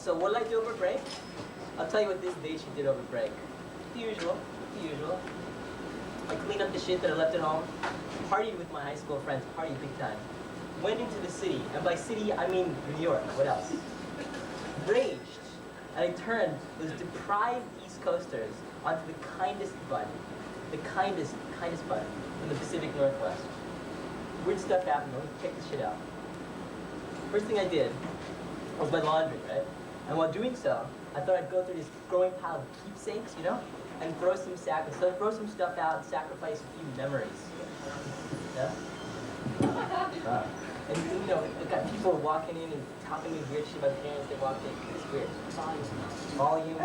So what did I do over break? I'll tell you what this day she did over break. The usual, the usual. I cleaned up the shit that I left at home, partied with my high school friends, partied big time. Went into the city, and by city I mean New York, what else? Raged, and I turned those deprived East Coasters onto the kindest bud. The kindest bud in the Pacific Northwest. Weird stuff happened, let me check this shit out. First thing I did was my laundry, right? And while doing so, I thought I'd go through this growing pile of keepsakes, you know? And throw some stuff out and sacrifice a few memories. Yeah? And you know, I got people walking in and talking to me weird shit about parents. They walked in. It's weird. Volume.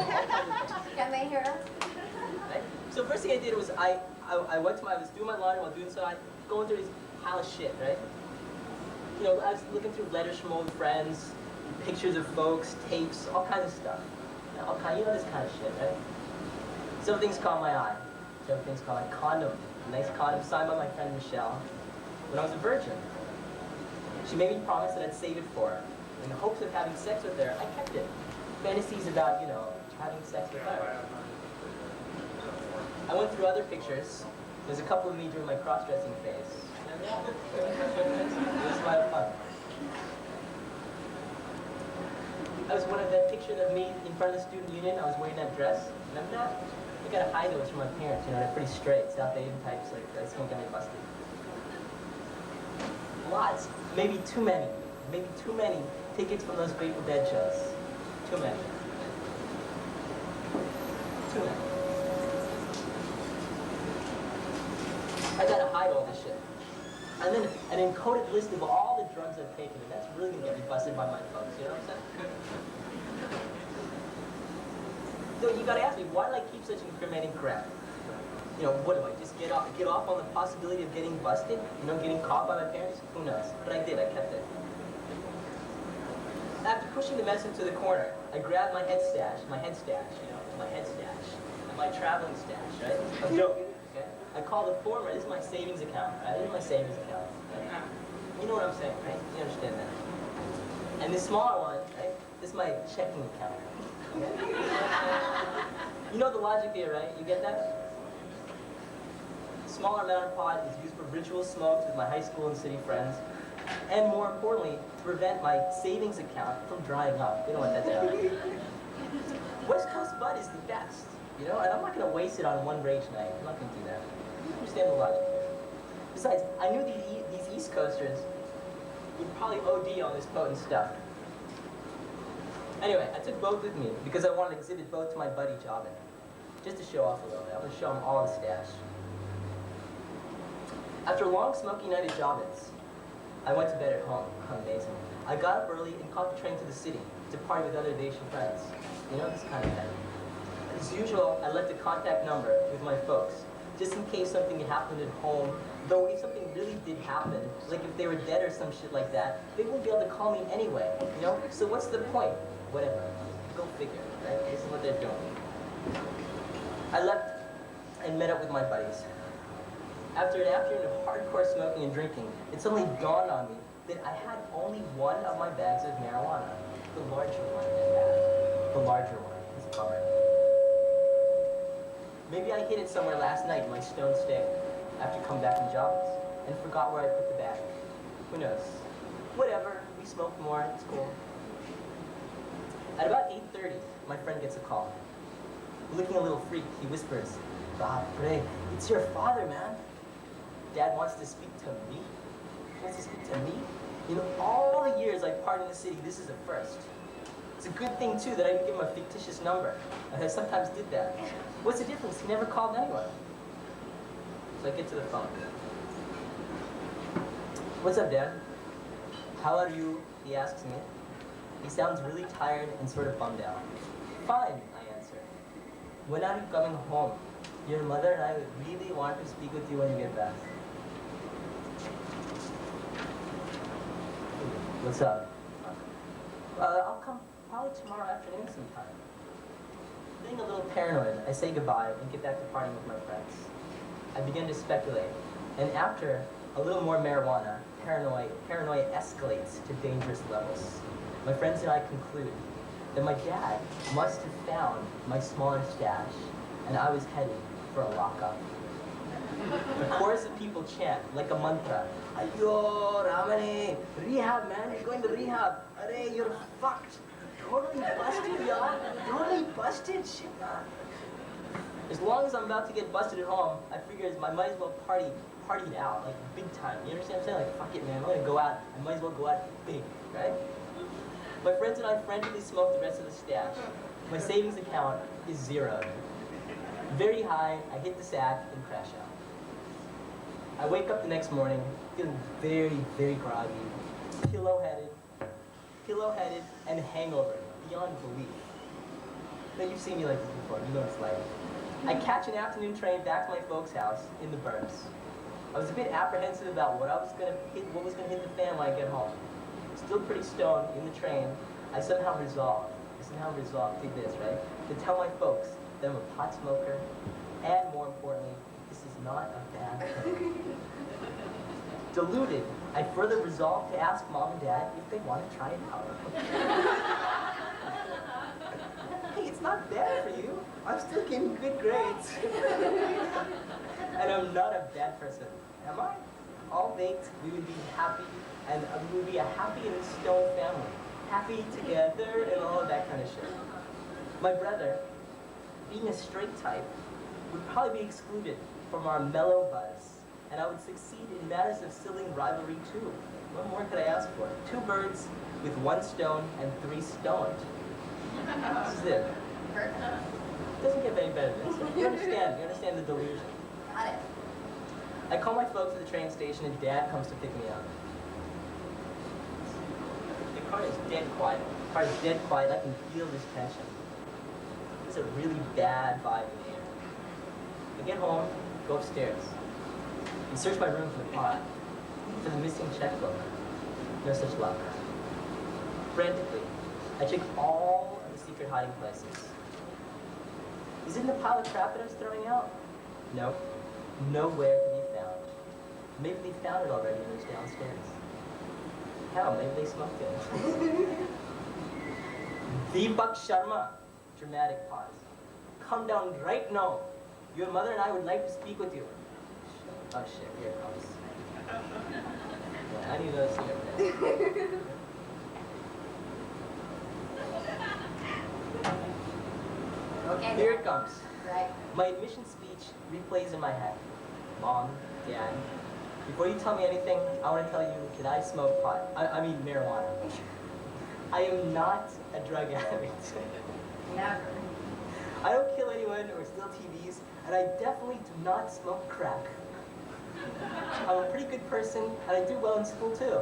Can they hear us? Right? So first thing I did was I was doing my laundry while doing so. I going through this pile of shit, right? You know, I was looking through letters from old friends, pictures of folks, tapes, all kinds of stuff. You know this kind of shit, right? Some things caught my eye. Some things caught my condom. A nice condom signed by my friend Michelle when I was a virgin. She made me promise that I'd save it for her. In the hopes of having sex with her, I kept it. Fantasies about, you know, having sex with her. I went through other pictures. There's a couple of me during my cross-dressing phase. It was a lot of fun. I was one of that picture of me in front of the student union. I was wearing that dress. Remember that? I gotta hide those from my parents. You know, they're pretty straight, South Asian types. Like, I just won't get me busted. Lots, maybe too many tickets from those Grateful Dead shows. Too many. Too many. I gotta hide all this shit. And then an encoded list of all the drugs I've taken, and that's really gonna get me busted by my folks, you know what I'm saying? So you gotta ask me, why do I keep such incriminating crap? You know, what do I just get off on the possibility of getting busted? You know, getting caught by my parents? Who knows? But I did, I kept it. After pushing the mess into the corner, I grabbed my head stash, and my traveling stash, right? Of dope. Okay? I call the former, this is my savings account, right? This is my savings account. Right? You know what I'm saying, right? You understand that. And the smaller one, right? This is my checking account. Okay? You know the logic here, right? You get that? Smaller amount of pot is used for ritual smokes with my high school and city friends, and more importantly, to prevent my savings account from drying up. You don't want that to happen. West Coast bud is the best, you know, and I'm not going to waste it on one rage night. I'm not going to do that. You understand the logic. Besides, I knew these East Coasters would probably OD on this potent stuff. Anyway, I took both with me because I wanted to exhibit both to my buddy Jobin, just to show off a little bit. I'm going to show him all the stash. After a long smoky night at Jobbins, I went to bed at home. Amazing. I got up early and caught the train to the city to party with other Dacian friends. You know, this kind of thing. As usual, I left a contact number with my folks, just in case something happened at home. Though if something really did happen, like if they were dead or some shit like that, they wouldn't be able to call me anyway, you know? So what's the point? Whatever. Go figure, right? This is what they're doing. I left and met up with my buddies. After an afternoon of hardcore smoking and drinking, it suddenly dawned on me that I had only one of my bags of marijuana. The larger one, in fact. The larger one. It's a bummer. Maybe I hid it somewhere last night in my stone stay after coming back from Jobbins and forgot where I put the bag. Who knows? Whatever. We smoked more. It's cool. At about 8:30, my friend gets a call. Looking a little freaked, he whispers, "God, Bray, it's your father, man. Dad wants to speak to me? Wants to speak to me? You know, all the years I've partied in the city, this is a first. It's a good thing, too, that I didn't give him a fictitious number. I sometimes did that. What's the difference? He never called anyone." So I get to the phone. "What's up, Dad?" "How are you?" he asks me. He sounds really tired and sort of bummed out. "Fine," I answer. "When are you coming home? Your mother and I really want to speak with you when you get back." "What's up?" "I'll come probably tomorrow afternoon sometime." Being a little paranoid, I say goodbye and get back to partying with my friends. I begin to speculate, and after a little more marijuana, paranoia escalates to dangerous levels. My friends and I conclude that my dad must have found my smaller stash, and I was headed for a lockup. The chorus of people chant like a mantra. Ayo, Ramane, rehab, man, you're going to rehab. Arey, you're fucked. Totally busted, y'all. Totally busted, shit, man. As long as I'm about to get busted at home, I figure I might as well party it out, like big time. You understand what I'm saying? Like, fuck it, man, I'm gonna go out. I might as well go out big, right? My friends and I frantically smoke the rest of the stash. My savings account is zeroed. Very high, I hit the sack and crash out. I wake up the next morning feeling very, very groggy, pillow-headed, and hangover beyond belief. Now, you've seen me like this before, you know what it's like. I catch an afternoon train back to my folks' house in the burbs. I was a bit apprehensive about what was gonna hit the fan when I get home. Still pretty stoned in the train, I somehow resolved, dig this, right? To tell my folks that I'm a pot smoker, and more importantly, this is not a bad thing. Deluded, I further resolved to ask Mom and Dad if they want to try it out. Hey, it's not bad for you. I'm still getting good grades. And I'm not a bad person, am I? All baked, we would be happy, and we would be a happy and stoned family. Happy together and all of that kind of shit. My brother, being a straight type, would probably be excluded from our mellow buzz, and I would succeed in matters of sibling rivalry too. What more could I ask for? 2 birds with 1 stone and 3 stoned. This is it. It doesn't get any better than this. You understand the delusion. Got it. I call my folks at the train station and Dad comes to pick me up. The car is dead quiet. I can feel this tension. There's a really bad vibe in the air. I get home, go upstairs, and search my room for the pot, for the missing checkbook. No such luck. Frantically, I check all of the secret hiding places. Is it in the pile of crap that I was throwing out? Nope. Nowhere to be found. Maybe they found it already and it was downstairs. Hell, maybe they smoked it. Deepak Sarma. Dramatic pause. Come down right now. Your mother and I would like to speak with you. Oh shit, here it comes. Yeah, I need another cigarette. Okay. Here it comes. Right. My admission speech replays in my head. Mom, Dad, before you tell me anything, I want to tell you that I smoke pot. I mean marijuana. I am not a drug addict. Never. I don't kill anyone or steal TVs, and I definitely do not smoke crack. I'm a pretty good person, and I do well in school too.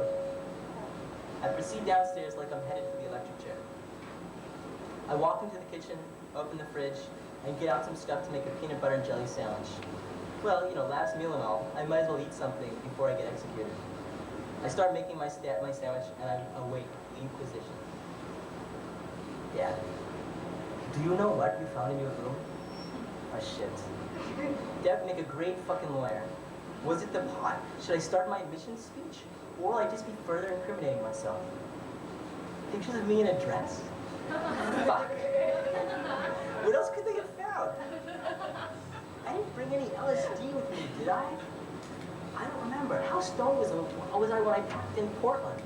I proceed downstairs like I'm headed for the electric chair. I walk into the kitchen, open the fridge, and get out some stuff to make a peanut butter and jelly sandwich. Well, you know, last meal and all, I might as well eat something before I get executed. I start making my sandwich, and I'm awake, Inquisition. Dad, do you know what we found in your room? Oh shit. Dad would make a great fucking lawyer. Was it the pot? Should I start my admission speech? Or will I just be further incriminating myself? Pictures of me in a dress? Fuck. What else could they have found? I didn't bring any LSD with me, did I? I don't remember. How stoned was I when I packed in Portland?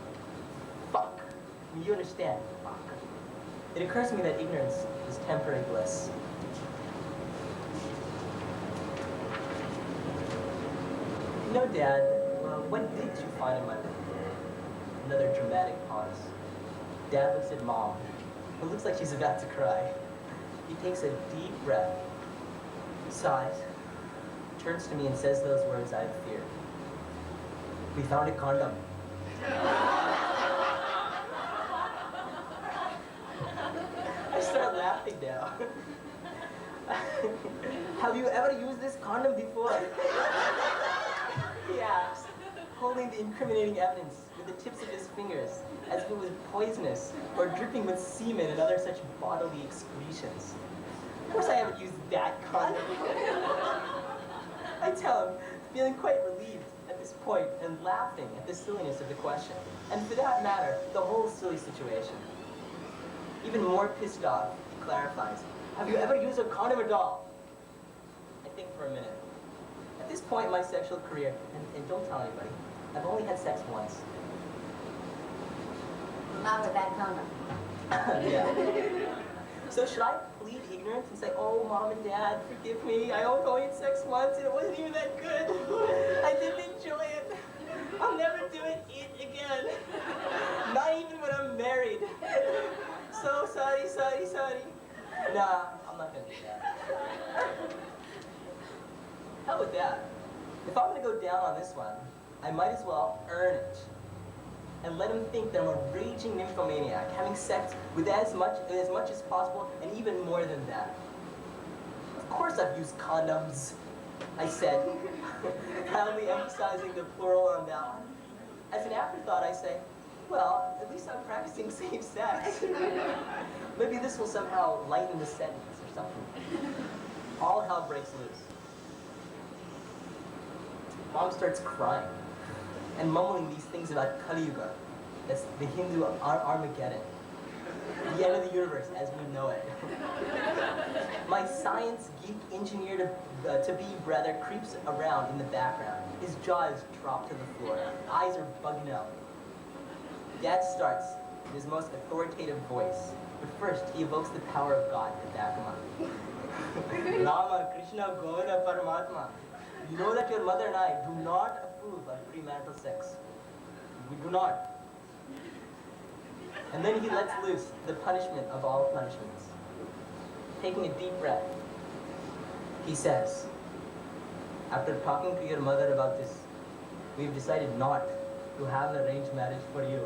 Fuck. I mean, you understand. Fuck. It occurs to me that ignorance is temporary bliss. You know, Dad, what did you find in my room? Another dramatic pause. Dad looks at Mom, who looks like she's about to cry. He takes a deep breath, sighs, turns to me and says those words I've feared. We found a condom. I start laughing now. Have you ever used this condom before? He asks, holding the incriminating evidence with the tips of his fingers as if it was poisonous or dripping with semen and other such bodily excretions. Of course I haven't used that condom. I tell him, feeling quite relieved at this point and laughing at the silliness of the question. And for that matter, the whole silly situation. Even more pissed off, he clarifies, have you ever used a condom at all? I think for a minute. At this point in my sexual career, and don't tell anybody, I've only had sex once. Not with that condom. Yeah. So should I plead ignorance and say, oh, Mom and Dad, forgive me, I only had sex once and it wasn't even that good. I didn't enjoy it. I'll never do it again. Not even when I'm married. So sorry. Nah, I'm not gonna do that. How about that? If I'm gonna go down on this one, I might as well earn it. And let him think that I'm a raging nymphomaniac, having sex with as much as possible, and even more than that. Of course I've used condoms, I said, proudly emphasizing the plural on that one. As an afterthought, I say, well, at least I'm practicing safe sex. Maybe this will somehow lighten the sentence or something. All hell breaks loose. Mom starts crying and mumbling these things about Kali Yuga. That's the Hindu Armageddon. The end of the universe as we know it. My science geek engineer to be brother creeps around in the background. His jaw is dropped to the floor. Eyes are bugging out. Dad starts in his most authoritative voice. But first, he evokes the power of God to back him up. Rama, Krishna, Govinda, Paramatma. You know that your mother and I do not approve of premarital sex. We do not. And then he lets loose the punishment of all punishments. Taking a deep breath, he says, after talking to your mother about this, we've decided not to have an arranged marriage for you.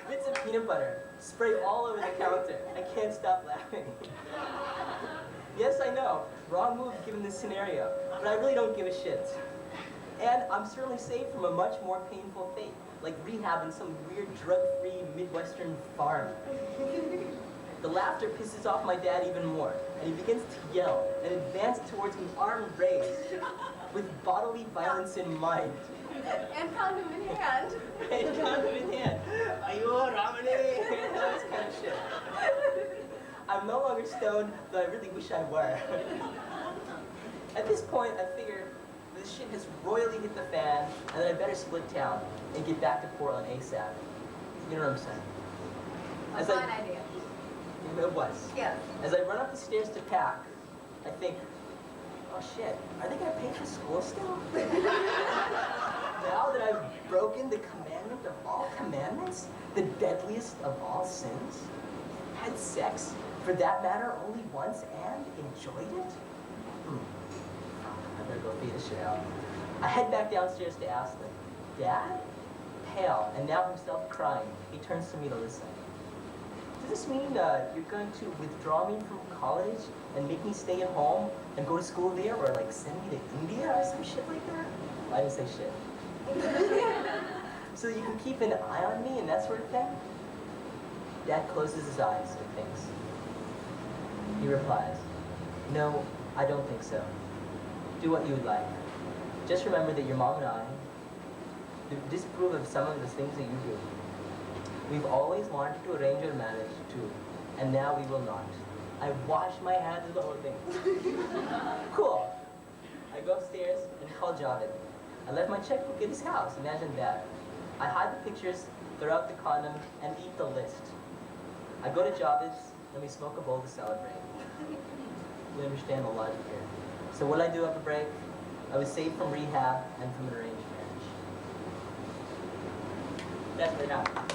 Bits of peanut butter spray all over the counter. I can't stop laughing. Yes, I know, wrong move given this scenario, but I really don't give a shit. And I'm certainly saved from a much more painful fate, like rehab in some weird drug-free Midwestern farm. The laughter pisses off my dad even more, and he begins to yell and advance towards me, arm raised, with bodily violence in mind. And condom in hand. And condom in hand. Ayo, Ramani! That kind of shit. I'm no longer stoned, though I really wish I were. At this point, I figure this shit has royally hit the fan, and that I better split town and get back to Portland ASAP. You know what I'm saying? A fine idea. It was. Yeah. As I run up the stairs to pack, I think, oh shit, are they gonna pay for school still? Now that I've broken the commandment of all commandments, the deadliest of all sins, had sex, for that matter, only once and enjoyed it? I better go figure this shit out. I head back downstairs to ask them, Dad? Pale, and now himself crying, he turns to me to listen. Does this mean you're going to withdraw me from college and make me stay at home and go to school there, or like send me to India or some shit like that? I didn't say shit. So you can keep an eye on me and that sort of thing? Dad closes his eyes and thinks. He replies, no, I don't think so. Do what you would like. Just remember that your mom and I disapprove of some of the things that you do. We've always wanted to arrange our marriage too, and now we will not. I wash my hands of the whole thing. Cool. I go upstairs and call Javed. I left my checkbook at his house, imagine that. I hide the pictures, throw out the condom, and eat the list. I go to Javed's, and we smoke a bowl to celebrate. You understand the logic here. So what did I do after break? I was saved from rehab and from an arranged marriage. That's what happened.